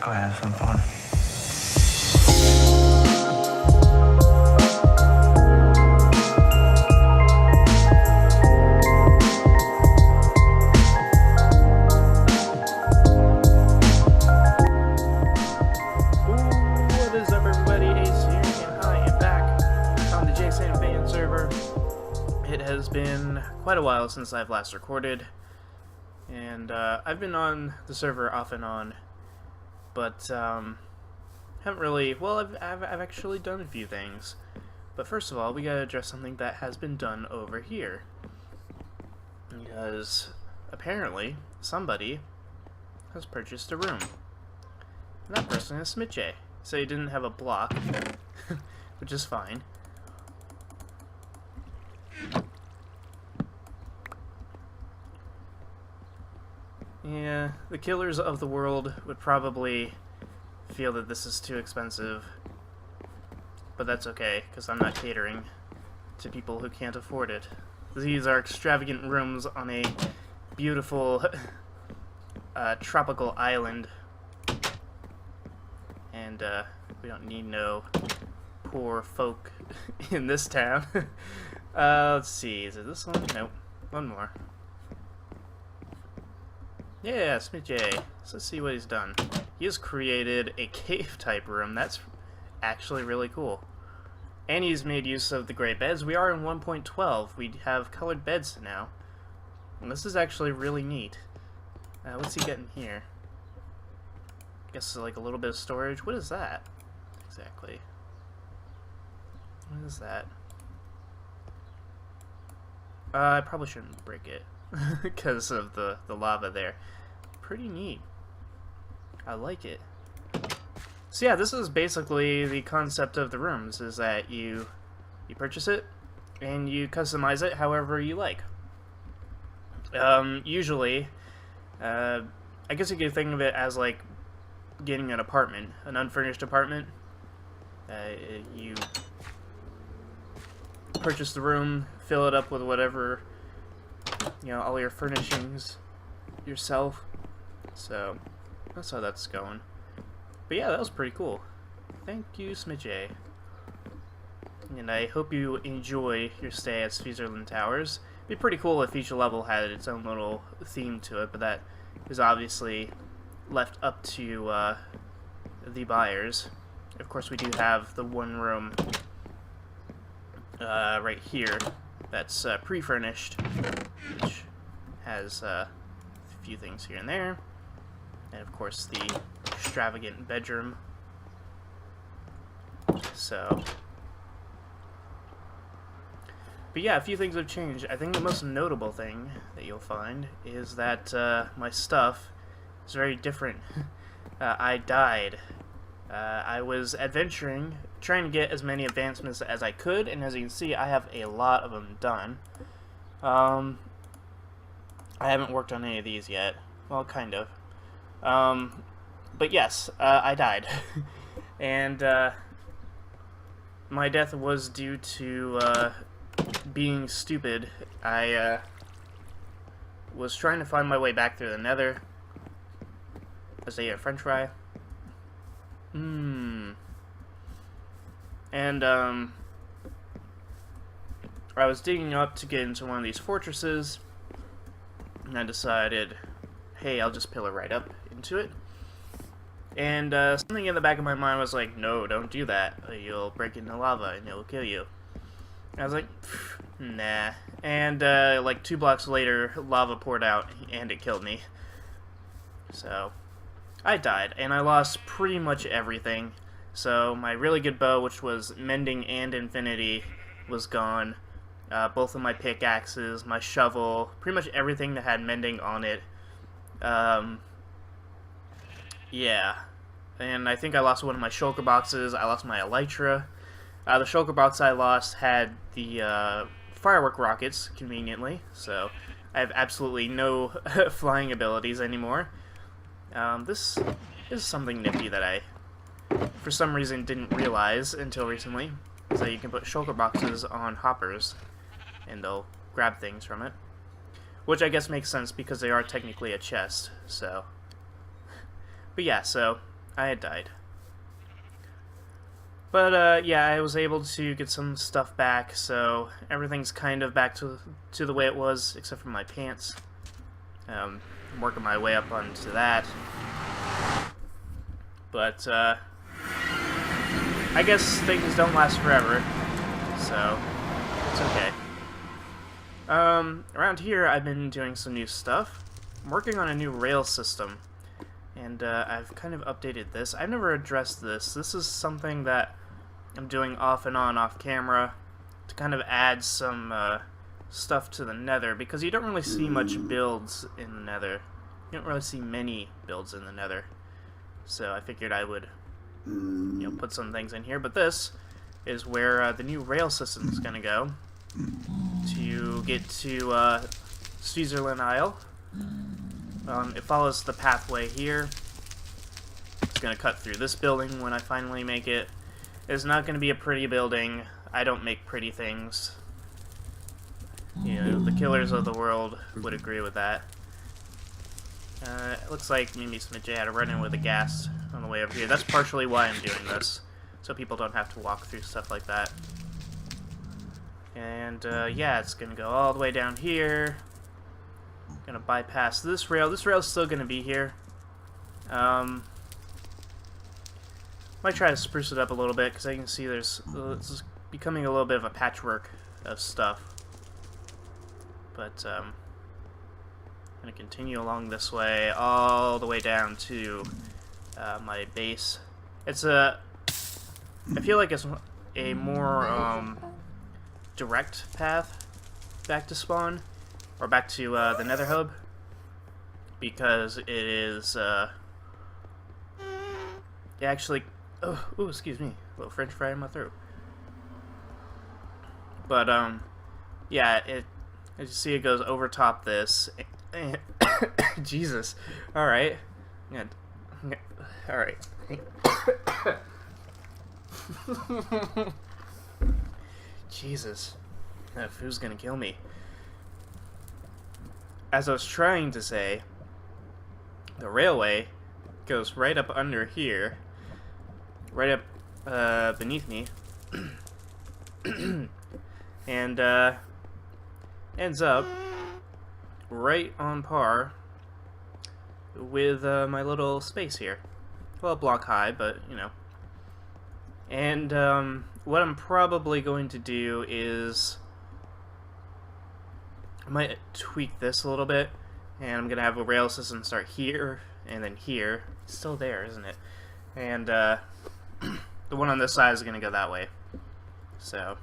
go have some fun. What is up, everybody? Ace here, and I am back on the Jsano19 server. It has been quite a while since I've last recorded, and I've been on the server off and on, but haven't really. Well, I've actually done a few things. But first of all, we gotta address something that has been done over here, because apparently somebody has purchased a room. And that person is Smitje. So he didn't have a block, which is fine. Yeah, the killers of the world would probably feel that this is too expensive. But that's okay, because I'm not catering to people who can't afford it. These are extravagant rooms on a beautiful tropical island. And we don't need no poor folk in this town. Let's see, is it this one? Nope. One more. Yeah, Smitje. So let's see what he's done. He has created a cave-type room. That's actually really cool. And he's made use of the gray beds. We are in 1.12. We have colored beds now. And this is actually really neat. What's he getting here? Guess like a little bit of storage. What is that? Exactly. What is that? I probably shouldn't break it because of the lava there. Pretty neat. I like it. So yeah, this is basically the concept of the rooms, is that you purchase it and you customize it however you like. Usually, I guess you could think of it as like getting an apartment, an unfurnished apartment. You purchase the room, fill it up with whatever, all your furnishings yourself. So that's how that's going. But yeah, that was pretty cool. Thank you, Smitje. And I hope you enjoy your stay at Switzerland Towers. It'd be pretty cool if each level had its own little theme to it, but that is obviously left up to the buyers. Of course, we do have the one room right here that's pre-furnished, which has a few things here and there, and of course the extravagant bedroom. So, but yeah, a few things have changed. I think the most notable thing that you'll find is that my stuff is very different. I died. I was adventuring, trying to get as many advancements as I could, and as you can see, I have a lot of them done. I haven't worked on any of these yet. Well, kind of. But yes, I died. And my death was due to being stupid. I was trying to find my way back through the nether. As I eat a french fry. And I was digging up to get into one of these fortresses, and I decided, hey, I'll just pillar right up into it. And something in the back of my mind was like, no, don't do that. You'll break into lava and it'll kill you. And I was like, nah. And like 2 blocks later, lava poured out and it killed me. So I died, and I lost pretty much everything. So my really good bow, which was mending and infinity, was gone. Both of my pickaxes, my shovel, pretty much everything that had mending on it. Yeah. And I think I lost one of my shulker boxes. I lost my elytra. The shulker box I lost had the firework rockets, conveniently. So I have absolutely no flying abilities anymore. This is something nifty that I, for some reason, didn't realize until recently. So you can put shulker boxes on hoppers, and they'll grab things from it. Which I guess makes sense because they are technically a chest, so. But yeah, so I had died. But, yeah, I was able to get some stuff back, so everything's kind of back to the way it was, except for my pants. I'm working my way up onto that. But, I guess things don't last forever, so it's okay. Around here, I've been doing some new stuff. I'm working on a new rail system, and I've kind of updated this. I've never addressed this. This is something that I'm doing off and on, off camera, to kind of add some stuff to the Nether, because you don't really see much builds in the Nether. You don't really see many builds in the Nether. So I figured I would, put some things in here. But this is where the new rail system is going to go to get to Switzerland Isle. It follows the pathway here. It's going to cut through this building when I finally make it. It's not going to be a pretty building. I don't make pretty things. You know, the killers of the world would agree with that. It looks like maybe Smidge had a run-in with the gas on the way over here. That's partially why I'm doing this, so people don't have to walk through stuff like that. And, yeah, it's going to go all the way down here. Going to bypass this rail. This rail's still going to be here. Might try to spruce it up a little bit, because I can see it's becoming a little bit of a patchwork of stuff. But, I'm going to continue along this way, all the way down to my base. It's I feel like it's a more direct path back to spawn, or back to the Nether hub, because it is, actually, oh, excuse me, a little French fry in my throat. But, yeah, as you see, it goes over top this. Jesus. Alright. Alright. Jesus. That food's gonna kill me. As I was trying to say, the railway goes right up under here. Right up beneath me. And ends up right on par with my little space here. Well, block high, but, you know. And what I'm probably going to do is I might tweak this a little bit, and I'm going to have a rail system start here, and then here. It's still there, isn't it? And the one on this side is going to go that way. So,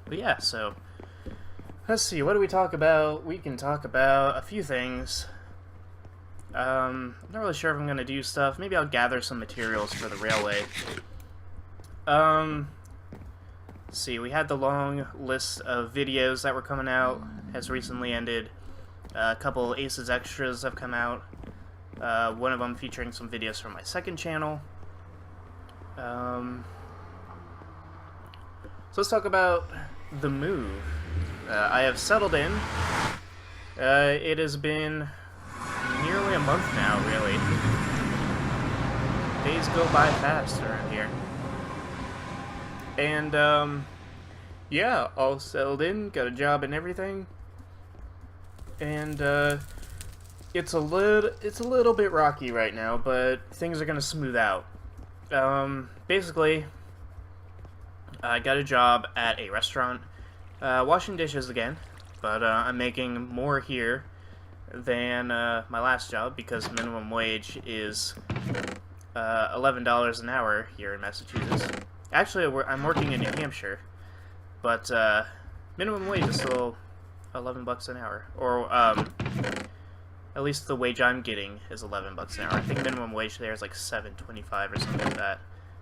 but yeah, so let's see, what do we talk about? We can talk about a few things. Not really sure if I'm gonna do stuff. Maybe I'll gather some materials for the railway. Let's see, we had the long list of videos that were coming out, has recently ended. A couple Aces Extras have come out. One of them featuring some videos from my second channel. So let's talk about the move. I have settled in. It has been nearly a month now, really. Days go by fast around here. And, yeah, all settled in, got a job and everything. And, it's a little bit rocky right now, but things are gonna smooth out. Basically, I got a job at a restaurant, washing dishes again, but I'm making more here than my last job, because minimum wage is $11 an hour here in Massachusetts. Actually, I'm working in New Hampshire, but minimum wage is still 11 bucks an hour, or at least the wage I'm getting is 11 bucks an hour. I think minimum wage there is like $7.25 or something like that.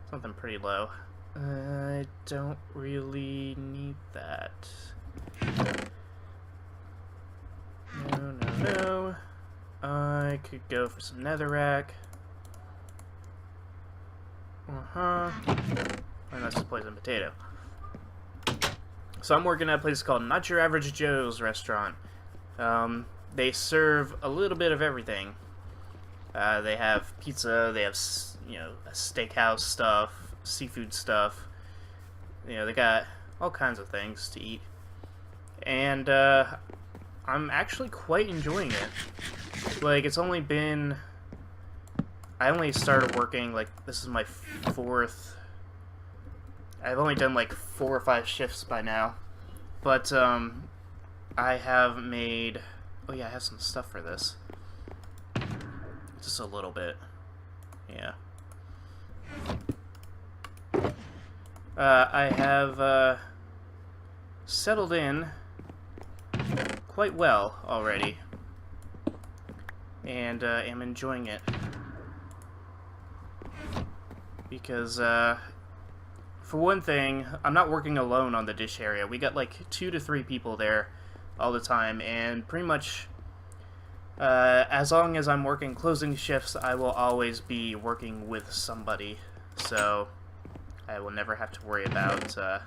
Something pretty low. I don't really need that. No. I could go for some netherrack. And that's a poison potato. So I'm working at a place called Not Your Average Joe's Restaurant. They serve a little bit of everything. They have pizza, they have, steakhouse stuff, seafood stuff. They got all kinds of things to eat. And, I'm actually quite enjoying it. Like, it's only been... I only started working, like, this is my 4th... I've only done, like, 4 or 5 shifts by now. But, I have made... Oh, yeah, I have some stuff for this. Just a little bit. Yeah. I have, settled in quite well already. And, am enjoying it. Because, for one thing, I'm not working alone on the dish area. We got, like, 2 to 3 people there all the time, and pretty much, as long as I'm working closing shifts, I will always be working with somebody, so I will never have to worry about, I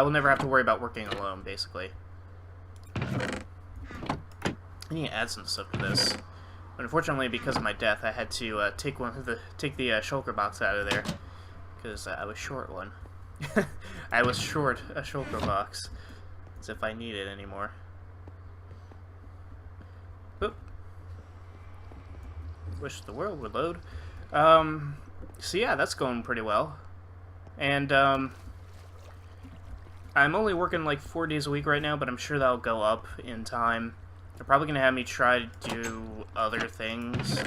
will never have to worry about working alone, basically. I need to add some stuff to this. But unfortunately, because of my death, I had to take the shulker box out of there, because I was short one. I was short a shulker box, as if I need it anymore. Oop. Wish the world would load. So yeah, that's going pretty well. And, I'm only working like 4 days a week right now, but I'm sure that'll go up in time. They're probably going to have me try to do other things,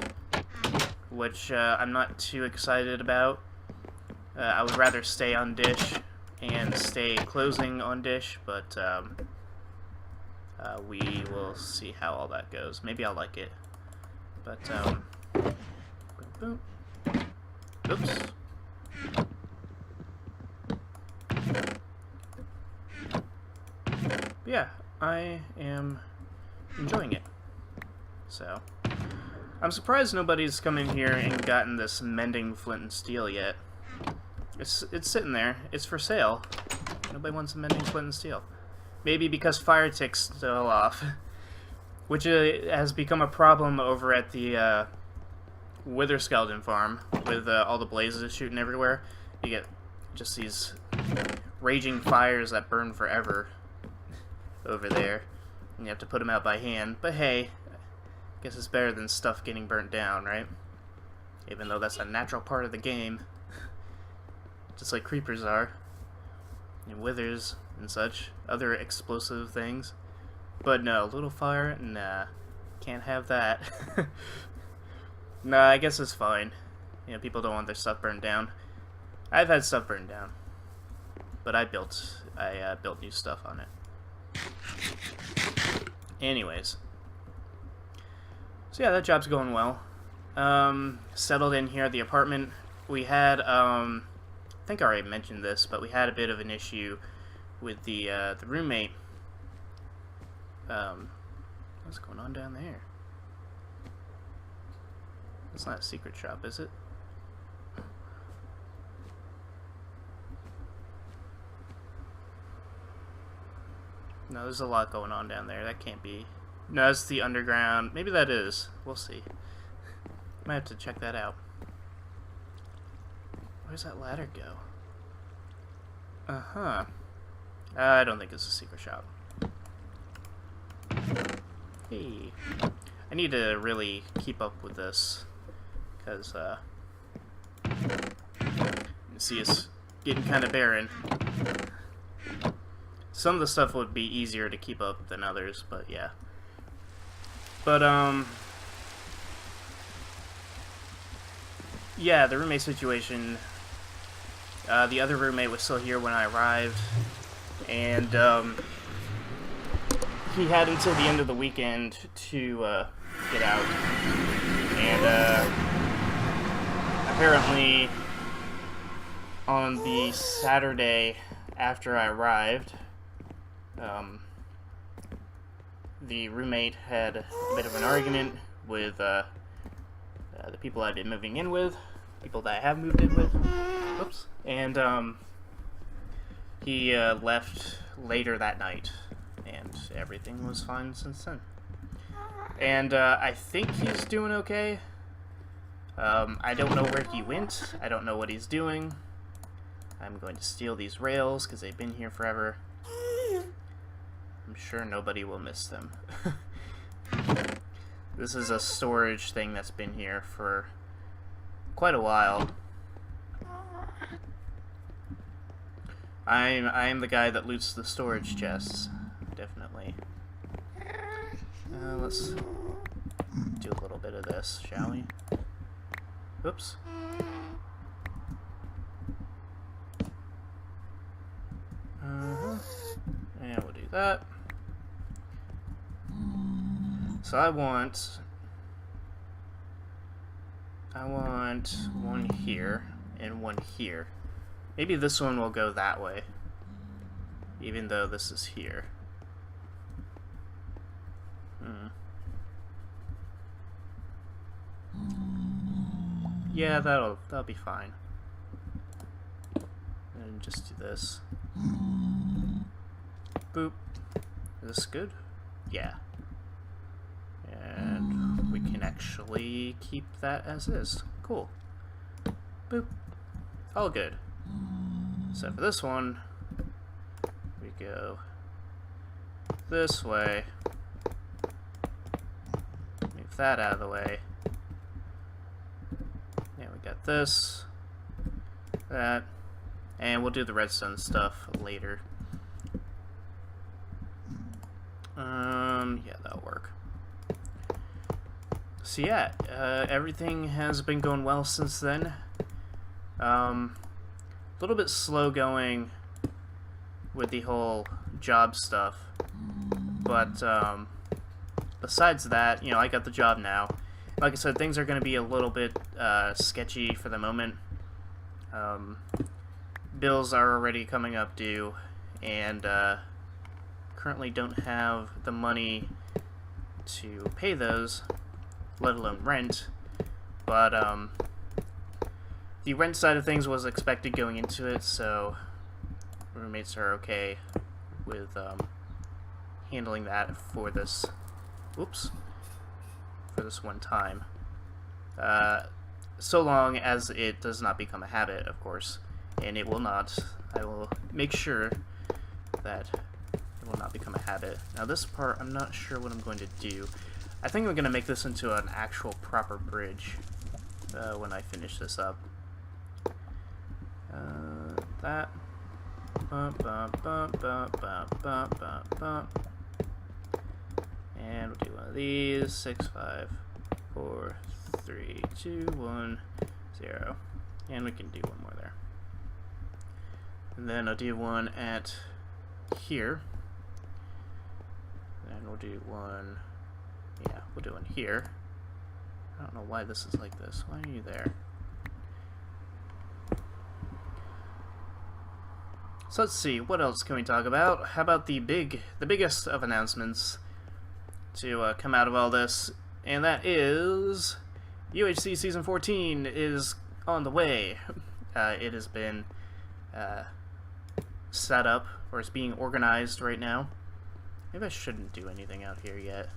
which I'm not too excited about. I would rather stay on dish and stay closing on dish, but we will see how all that goes. Maybe I'll like it. But, boom, boom. Oops. Yeah, I am enjoying it. So, I'm surprised nobody's come in here and gotten this mending flint and steel yet. It's sitting there. It's for sale. Nobody wants a mending flint and steel. Maybe because fire tick's still off, which has become a problem over at the Wither Skeleton farm with all the blazes shooting everywhere. You get just these raging fires that burn forever over there, and you have to put them out by hand. But hey, I guess it's better than stuff getting burnt down, right? Even though that's a natural part of the game, just like creepers are, and withers and such, other explosive things. But no, little fire, nah, can't have that. Nah, I guess it's fine. People don't want their stuff burned down. I've had stuff burned down, but I built new stuff on it. Anyways, so yeah, that job's going well. Settled in here at the apartment. We had, I think I already mentioned this, but we had a bit of an issue with the roommate. What's going on down there? It's not a secret shop, is it? No, there's a lot going on down there. That can't be. No, it's the underground. Maybe that is. We'll see. Might have to check that out. Where's that ladder go? Uh-huh. I don't think it's a secret shop. Hey. I need to really keep up with this, because, you see it's getting kind of barren. Some of the stuff would be easier to keep up than others, but yeah. But, yeah, the roommate situation, the other roommate was still here when I arrived, and, he had until the end of the weekend to, get out, and, apparently, on the Saturday after I arrived, the roommate had a bit of an argument with the people I've been moving in with, people that I have moved in with, whoops, and he left later that night, and everything was fine since then. And I think he's doing okay. I don't know where he went. I don't know what he's doing. I'm going to steal these rails because they've been here forever. I'm sure nobody will miss them. This is a storage thing that's been here for quite a while. I'm the guy that loots the storage chests, definitely. Let's do a little bit of this, shall we? Oops. And we'll do that. So I want one here and one here. Maybe this one will go that way, even though this is here. Yeah, that'll be fine. And just do this. Boop. Is this good? Yeah. And we can actually keep that as is. Cool. Boop. All good. So for this one, we go this way. Move that out of the way. Yeah, we got this, that, and we'll do the redstone stuff later. Yeah, that'll work. So yeah, everything has been going well since then. A little bit slow going with the whole job stuff, but besides that, you know, I got the job now. Like I said, things are going to be a little bit sketchy for the moment. Bills are already coming up due, and currently don't have the money to pay those, let alone rent. But the rent side of things was expected going into it, so roommates are okay with handling that for this. Whoops. For this one time. So long as it does not become a habit, of course, and it will not. I will make sure that it will not become a habit. Now this part, I'm not sure what I'm going to do. I think I'm going to make this into an actual proper bridge when I finish this up. That. And we'll do one of these. 6, 5, 4, 3, 2, 1, 0. And we can do one more there. And then I'll do one at here. And we'll do one. Yeah, we'll do one here. I don't know why this is like this. Why are you there? So let's see, what else can we talk about? How about the biggest of announcements to come out of all this, and that is UHC Season 14 is on the way. It has been set up, or it's being organized right now. Maybe I shouldn't do anything out here yet.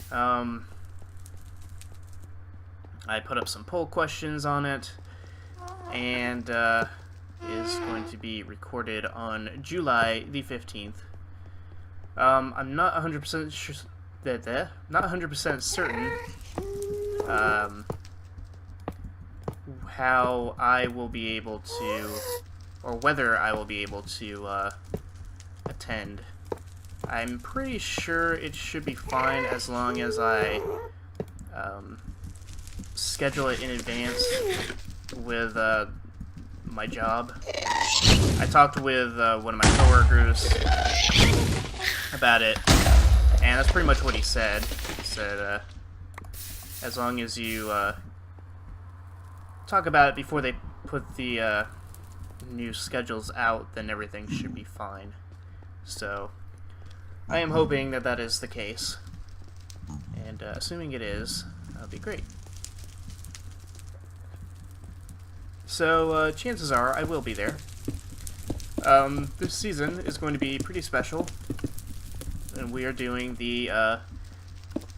I put up some poll questions on it, and is going to be recorded on July the 15th. I'm not 100% sure not 100% certain how I will be able to, or whether I will be able to attend. I'm pretty sure it should be fine as long as I schedule it in advance with my job. I talked with one of my coworkers about it, and that's pretty much what he said. He said, as long as you talk about it before they put the new schedules out, then everything should be fine. So, I am hoping that that is the case, and assuming it is, that'll be great. So, chances are I will be there. This season is going to be pretty special, and we are doing the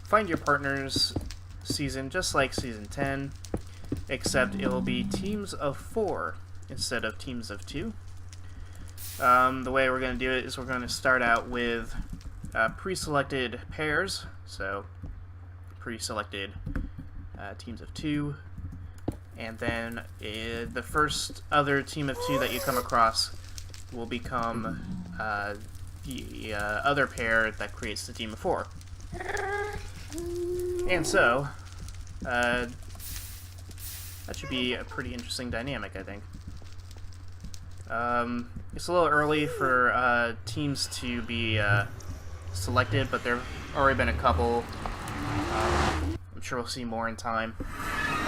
Find Your Partners season, just like Season 10, except it will be teams of 4 instead of teams of 2. The way we're going to do it is we're going to start out with pre-selected pairs, so pre-selected teams of 2, and then the first other team of 2 that you come across will become the other pair that creates the team of 4. And so, that should be a pretty interesting dynamic, I think. It's a little early for teams to be selected, but there have already been a couple. I'm sure we'll see more in time.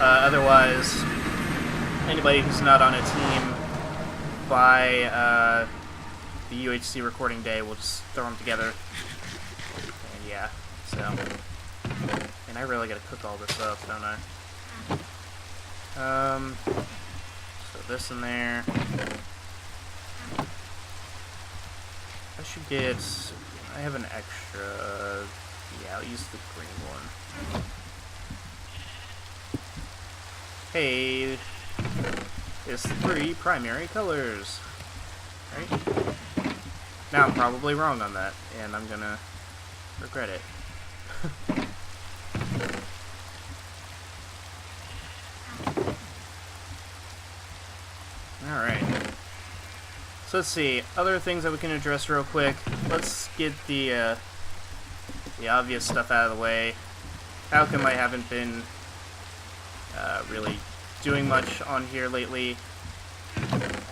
Otherwise, anybody who's not on a team by the UHC recording day, we'll just throw them together. And yeah, so... And I really gotta cook all this up, don't I? So this in there. I should get... I have an extra... Yeah, I'll use the green one. Hey, it's 3 primary colors, right? Now I'm probably wrong on that, and I'm gonna regret it. Alright. So let's see, other things that we can address real quick. Let's get the obvious stuff out of the way. How come I haven't been really doing much on here lately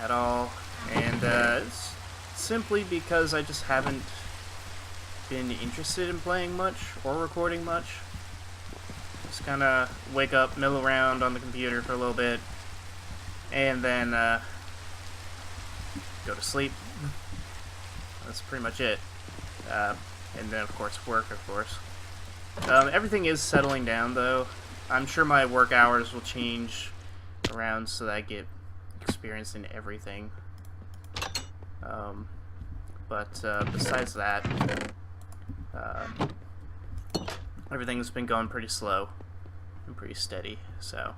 at all? And it's simply because I just haven't been interested in playing much or recording much. Just kind of wake up, middle around on the computer for a little bit, and then go to sleep. That's pretty much it. And then, of course, work, of course. Everything is settling down, though. I'm sure my work hours will change around so that I get experience in everything. But besides that, everything's been going pretty slow and pretty steady, so...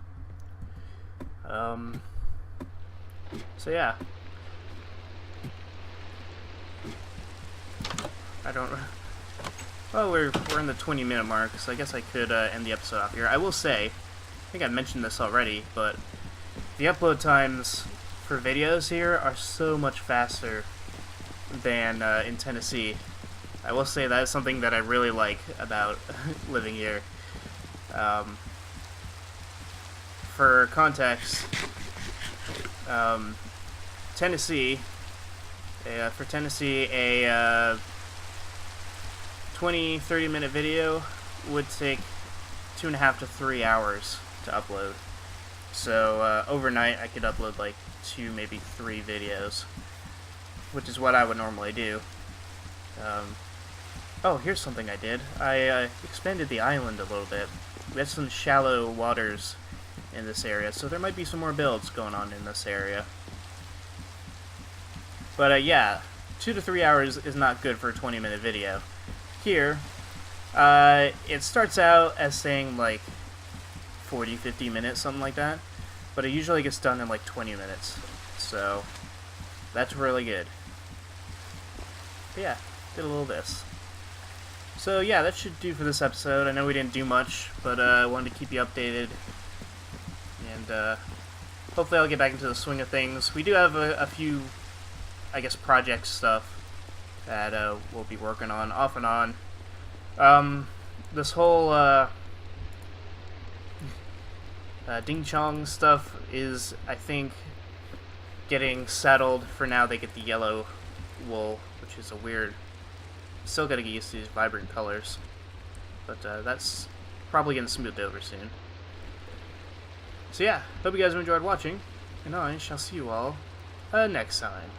So yeah. I don't... Well, we're in the 20-minute mark, so I guess I could end the episode off here. I will say, I think I mentioned this already, but the upload times for videos here are so much faster than in Tennessee. I will say that is something that I really like about living here. For context, Tennessee, a 20-30 minute video would take 2.5 to 3 hours to upload. So overnight I could upload like 2, maybe 3 videos, which is what I would normally do. Oh, here's something I did. I expanded the island a little bit. We have some shallow waters in this area, so there might be some more builds going on in this area. But yeah, 2 to 3 hours is not good for a 20-minute video. Here, it starts out as saying like 40-50 minutes, something like that, but it usually gets done in like 20 minutes, so that's really good. But yeah, did a little this. So yeah, that should do for this episode. I know we didn't do much, but I wanted to keep you updated, and hopefully I'll get back into the swing of things. We do have a few, I guess, project stuff that we'll be working on off and on. This whole Ding Chong stuff is, I think, getting settled. For now, they get the yellow wool, which is a weird... Still gotta get used to these vibrant colors, but that's probably getting smoothed over soon. So yeah, hope you guys enjoyed watching, and I shall see you all next time.